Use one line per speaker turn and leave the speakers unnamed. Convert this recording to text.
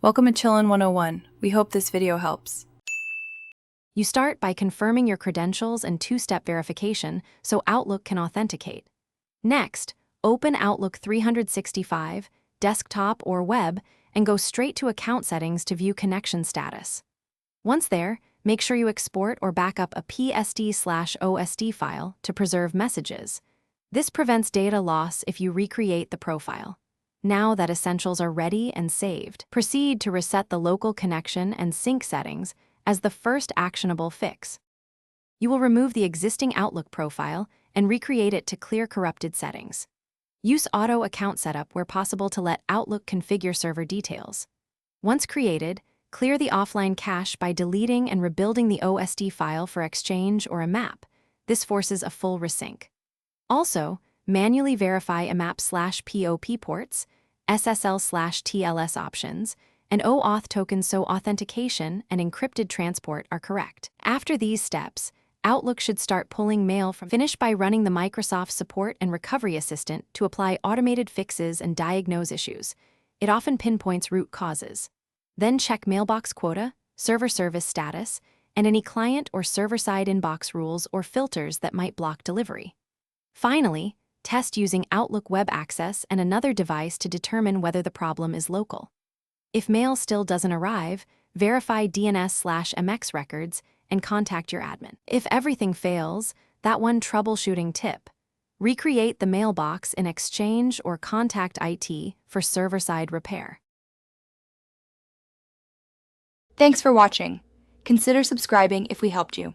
Welcome to Chillin' 101. We hope this video helps.
You start by confirming your credentials and two-step verification so Outlook can authenticate. Next, open Outlook 365, desktop or web, and go straight to Account Settings to view connection status. Once there, make sure you export or back up a PSD/OSD file to preserve messages. This prevents data loss if you recreate the profile. Now that essentials are ready and saved, proceed to reset the local connection and sync settings as the first actionable fix. You will remove the existing Outlook profile and recreate it to clear corrupted settings. Use Auto Account Setup where possible to let Outlook configure server details. Once created, clear the offline cache by deleting and rebuilding the OSD file for Exchange or a map. This forces a full resync. Also, manually verify AMAP/POP ports, SSL/TLS options, and OAuth tokens so authentication and encrypted transport are correct. After these steps, Outlook should start pulling mail from. Finish by running the Microsoft Support and Recovery Assistant to apply automated fixes and diagnose issues. It often pinpoints root causes. Then check mailbox quota, server service status, and any client or server-side inbox rules or filters that might block delivery. Finally, test using Outlook Web Access and another device to determine whether the problem is local. If mail still doesn't arrive, verify DNS/MX records and contact your admin. If everything fails, that one troubleshooting tip: recreate the mailbox in Exchange or contact IT for server-side repair.
Thanks for watching. Consider subscribing if we helped you.